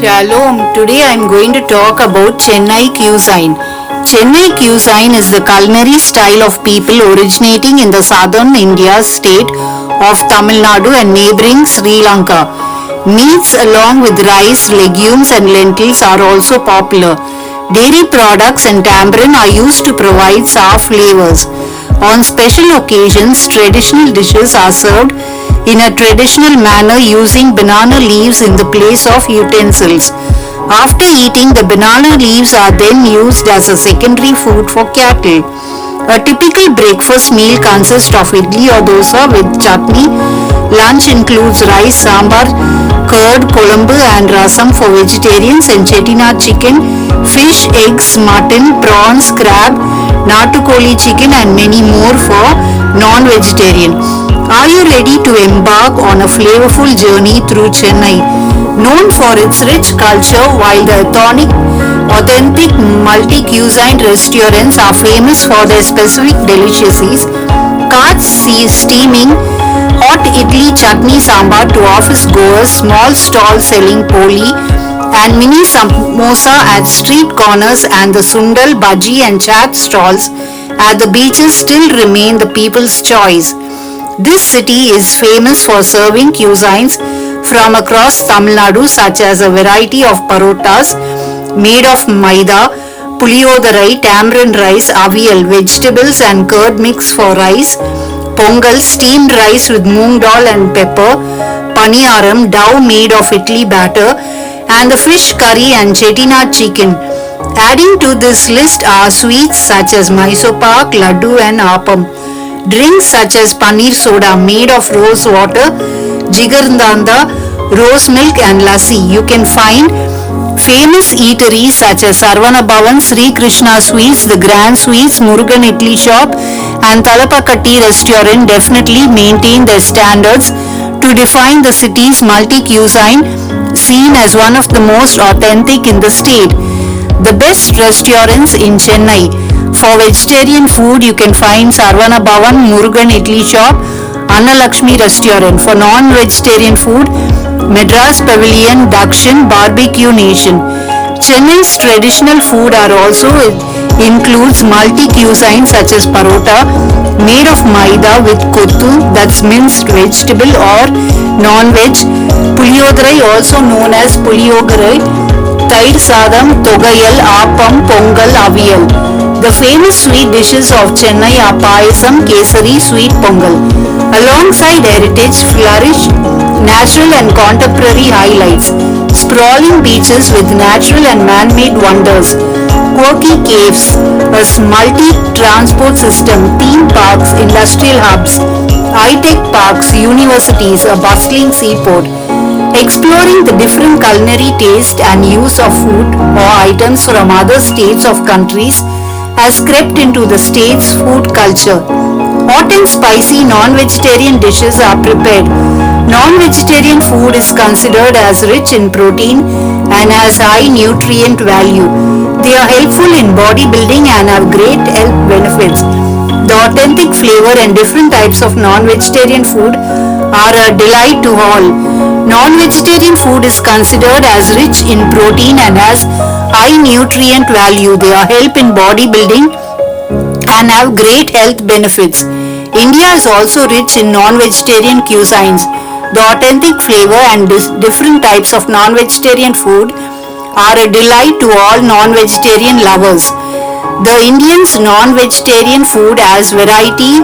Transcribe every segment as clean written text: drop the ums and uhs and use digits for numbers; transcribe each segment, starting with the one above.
Shalom. Today I am going to talk about Chennai cuisine. Chennai cuisine is the culinary style of people originating in the southern India state of Tamil Nadu and neighboring Sri Lanka. Meats along with rice, legumes and lentils are also popular. Dairy products and tamarind are used to provide sour flavors. On special occasions, traditional dishes are served in a traditional manner using banana leaves in the place of utensils. After eating, the banana leaves are then used as a secondary food for cattle. A typical breakfast meal consists of idli or dosa with chutney. Lunch includes rice, sambar, curd, kolambu and rasam for vegetarians and chettinad chicken, fish, eggs, mutton, prawns, crab, natukoli chicken and many more for non-vegetarian. Are you ready to embark on a flavorful journey through Chennai? Known for its rich culture, while the authentic multi-cuisine restaurants are famous for their specific delicacies, carts steaming hot idli, chutney, sambar to office goers, small stalls selling poli and mini samosa at street corners and the sundal, bhaji and chaat stalls at the beaches still remain the people's choice. This city is famous for serving cuisines from across Tamil Nadu such as a variety of parotas made of maida, puliodarai, tamarind rice, avial, vegetables and curd mix for rice, pongal, steamed rice with moong dal and pepper, paniyaram, dough made of idli batter and the fish curry and chettinad chicken. Adding to this list are sweets such as Mysore pak, laddu and appam. Drinks such as paneer soda made of rose water, jigardanda, rose milk and lassi. You can find famous eateries such as Sarvana Bhavan, Sri Krishna Sweets, The Grand Sweets, Murugan Idli Shop and Talapakatti Restaurant definitely maintain their standards to define the city's multi-cuisine scene as one of the most authentic in the state. The best restaurants in Chennai. For vegetarian food, you can find Sarvana Bhavan, Murugan Idli Shop, Anna Lakshmi Restaurant. For non-vegetarian food, Madras Pavilion, Dakshin, Barbecue Nation. Chennai's traditional food are also includes multi-cuisine such as parota made of maida with kottu, that's minced vegetable or non-veg, puliodarai also known as puliogarai, Tair Sadam, Togayal, Appam, Pongal, Avial. The famous sweet dishes of Chennai are Payasam, Kesari, Sweet Pongal. Alongside heritage flourish natural and contemporary highlights. Sprawling beaches with natural and man-made wonders. Quirky caves, a multi-transport system, theme parks, industrial hubs, high-tech parks, universities, a bustling seaport. Exploring the different culinary taste and use of food or items from other states of countries has crept into the state's food culture. Hot and spicy non-vegetarian dishes are prepared. Non-vegetarian food is considered as rich in protein and has high nutrient value. They are helpful in bodybuilding and have great health benefits. The authentic flavor and different types of non-vegetarian food are a delight to all. Non-vegetarian food is considered as rich in protein and has high nutrient value. They are help in bodybuilding and have great health benefits. India is also rich in non-vegetarian cuisines. The authentic flavor and different types of non-vegetarian food are a delight to all non-vegetarian lovers. The Indians non-vegetarian food has variety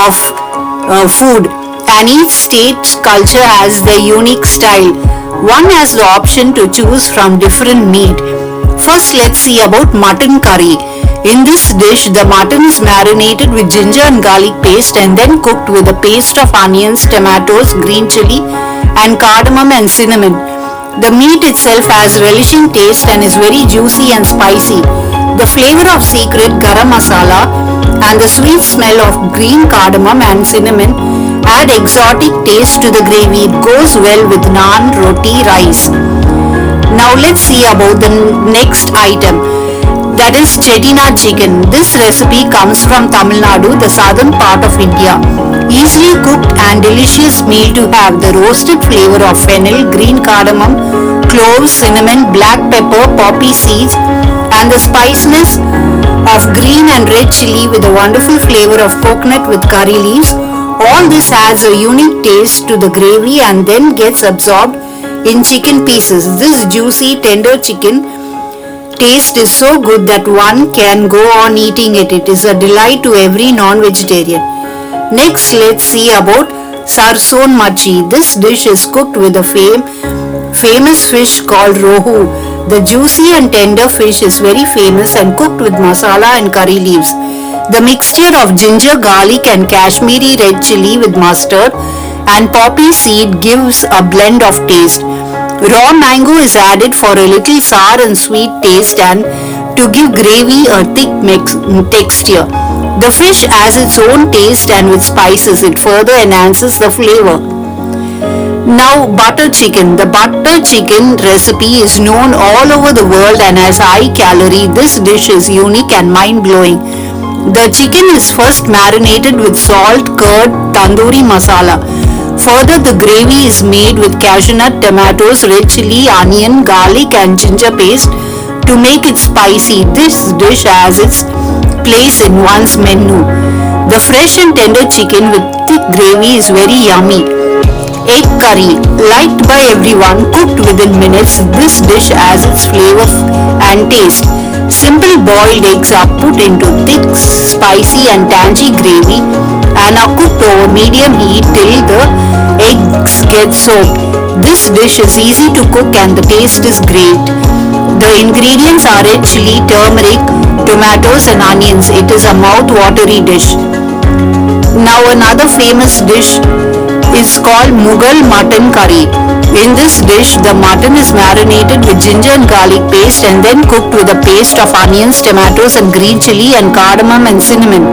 of food and each state's culture has their unique style. One has the option to choose from different meat. First, let's see about mutton curry. In this dish, the mutton is marinated with ginger and garlic paste and then cooked with a paste of onions, tomatoes, green chili and cardamom and cinnamon. The meat itself has relishing taste and is very juicy and spicy. The flavor of secret garam masala and the sweet smell of green cardamom and cinnamon add exotic taste to the gravy. It goes well with naan, roti, rice. Now let's see about the next item. that is Chettinad chicken. This recipe comes from Tamil Nadu, the southern part of India. Easily cooked and delicious meal to have the roasted flavor of fennel, green cardamom, cloves, cinnamon, black pepper, poppy seeds, and the spiciness of green and red chili with a wonderful flavor of coconut with curry leaves. All this adds a unique taste to the gravy and then gets absorbed in chicken pieces. This juicy, tender chicken taste is so good that one can go on eating it. It is a delight to every non-vegetarian. Next, let's see about sarson machi. This dish is cooked with a famous fish called rohu. The juicy and tender fish is very famous and cooked with masala and curry leaves. The mixture of ginger, garlic and Kashmiri red chili with mustard and poppy seed gives a blend of taste. Raw mango is added for a little sour and sweet taste and to give gravy a thick texture. The fish has its own taste and with spices it further enhances the flavor. Now butter chicken. The butter chicken recipe is known all over the world and has high calorie. This dish is unique and mind-blowing. The chicken is first marinated with salt, curd, tandoori masala. Further, the gravy is made with cashew nut, tomatoes, red chili, onion, garlic and ginger paste to make it spicy. This dish has its place in one's menu. The fresh and tender chicken with thick gravy is very yummy. Egg curry, liked by everyone, cooked within minutes. This dish has its flavor and taste. Simple boiled eggs are put into thick, spicy and tangy gravy and are cooked over medium heat till the eggs get soaked. This dish is easy to cook and the taste is great. The ingredients are red chili, turmeric, tomatoes and onions. It is a mouth-watery dish. Now another famous dish is called Mughal mutton curry. In this dish, the mutton is marinated with ginger and garlic paste and then cooked with a paste of onions, tomatoes and green chili and cardamom and cinnamon.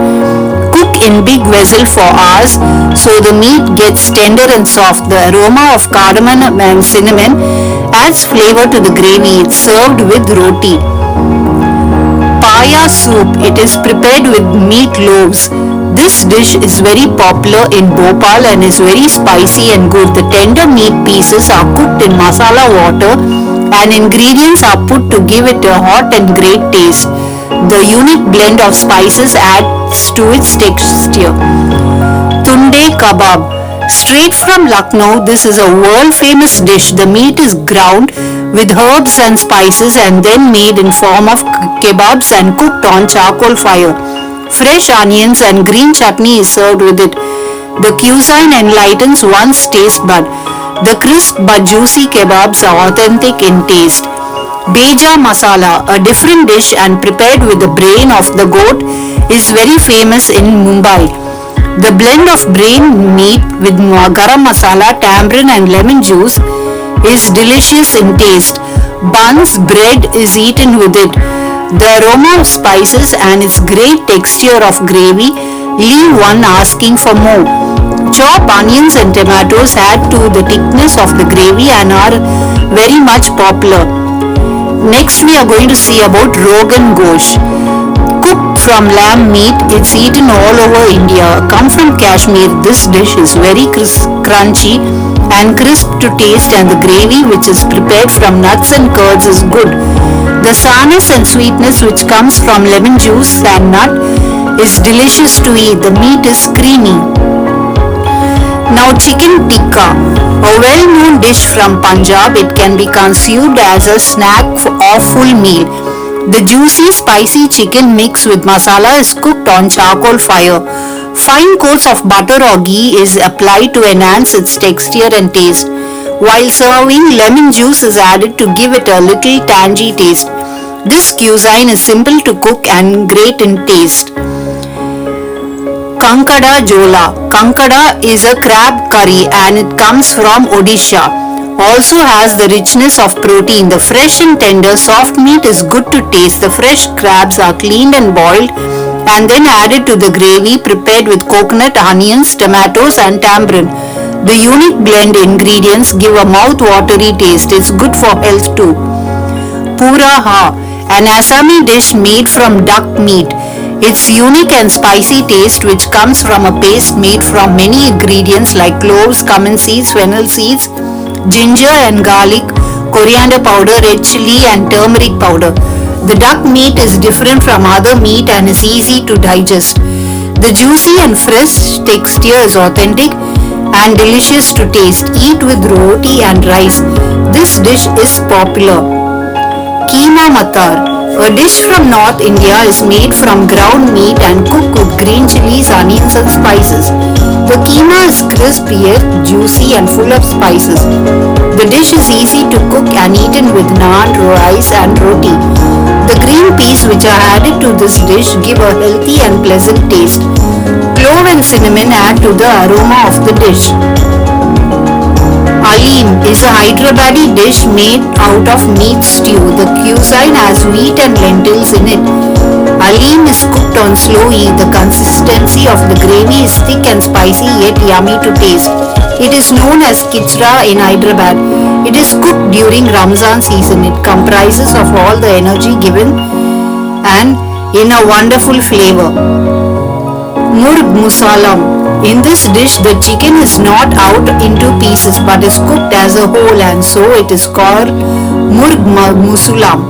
Cook in big vessel for hours so the meat gets tender and soft. The aroma of cardamom and cinnamon adds flavor to the gravy. It's served with roti. Paya soup. It is prepared with meat loaves. This dish is very popular in Bhopal and is very spicy and good. The tender meat pieces are cooked in masala water and ingredients are put to give it a hot and great taste. The unique blend of spices adds to its texture. Tunde kebab. Straight from Lucknow, this is a world-famous dish. The meat is ground with herbs and spices and then made in form of kebabs and cooked on charcoal fire. Fresh onions and green chutney is served with it. The cuisine enlightens one's taste bud. The crisp but juicy kebabs are authentic in taste. Beja masala, a different dish and prepared with the brain of the goat, is very famous in Mumbai. The blend of brain meat with garam masala, tamarind and lemon juice is delicious in taste. Buns, bread is eaten with it. The aroma of spices and its great texture of gravy leave one asking for more. Chop onions and tomatoes add to the thickness of the gravy and are very much popular. Next we are going to see about Rogan Gosh. Cooked from lamb meat, it's eaten all over India. Come from Kashmir, this dish is very crunchy and crisp to taste and the gravy which is prepared from nuts and curds is good. The sourness and sweetness which comes from lemon juice and nut is delicious to eat. The meat is creamy. Now chicken tikka, a well-known dish from Punjab. It can be consumed as a snack or full meal. The juicy spicy chicken mixed with masala is cooked on charcoal fire. Fine coats of butter or ghee is applied to enhance its texture and taste. While serving, lemon juice is added to give it a little tangy taste. This cuisine is simple to cook and great in taste. Kankada Jola. Kankada is a crab curry and it comes from Odisha. Also has the richness of protein. The fresh and tender soft meat is good to taste. The fresh crabs are cleaned and boiled and then added to the gravy prepared with coconut, onions, tomatoes and tamarind. The unique blend ingredients give a mouth-watery taste. It's good for health too. Pura Ha. an Assami dish made from duck meat. Its unique and spicy taste, which comes from a paste made from many ingredients like cloves, cumin seeds, fennel seeds, ginger and garlic, coriander powder, red chili and turmeric powder. The duck meat is different from other meat and is easy to digest. The juicy and fresh texture is authentic and delicious to taste. Eat with roti and rice. This dish is popular. Keema Matar. A dish from North India is made from ground meat and cooked with green chilies, onions and spices. The keema is crisp yet juicy and full of spices. The dish is easy to cook and eaten with naan, rice and roti. The green peas which are added to this dish give a healthy and pleasant taste. Clove and cinnamon add to the aroma of the dish. Aleem is a Hyderabadi dish made out of meat stew. The cuisine has wheat and lentils in it. Aleem is cooked on slow heat. The consistency of the gravy is thick and spicy yet yummy to taste. It is known as khichda in Hyderabad. It is cooked during Ramzan season. It comprises of all the energy given and in a wonderful flavor. Murg Musalam. In this dish, the chicken is not out into pieces but is cooked as a whole, and so it is called Murg Musulam.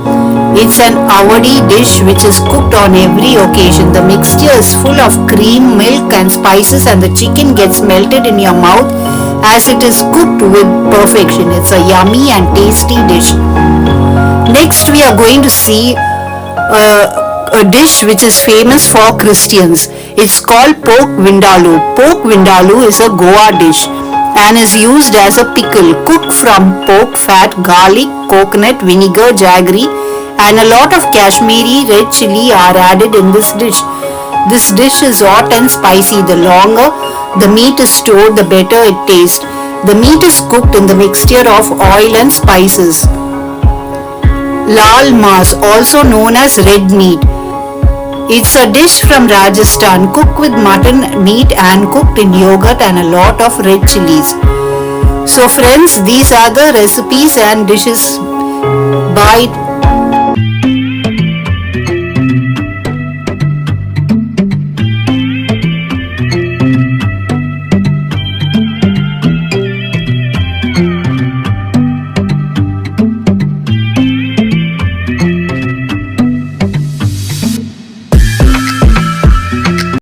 It's an Awadhi dish which is cooked on every occasion. The mixture is full of cream, milk and spices, and the chicken gets melted in your mouth as it is cooked with perfection. It's a yummy and tasty dish. Next we are going to see a dish which is famous for Christians. It's called Pork Vindaloo. Pork Vindaloo is a Goa dish and is used as a pickle cooked from pork fat, garlic, coconut, vinegar, jaggery and a lot of Kashmiri red chili are added in this dish. This dish is hot and spicy. The longer the meat is stored, the better it tastes. The meat is cooked in the mixture of oil and spices. Lal Mas, also known as red meat. It's a dish from Rajasthan cooked with mutton meat and cooked in yogurt and a lot of red chilies. So friends, these are the recipes and dishes by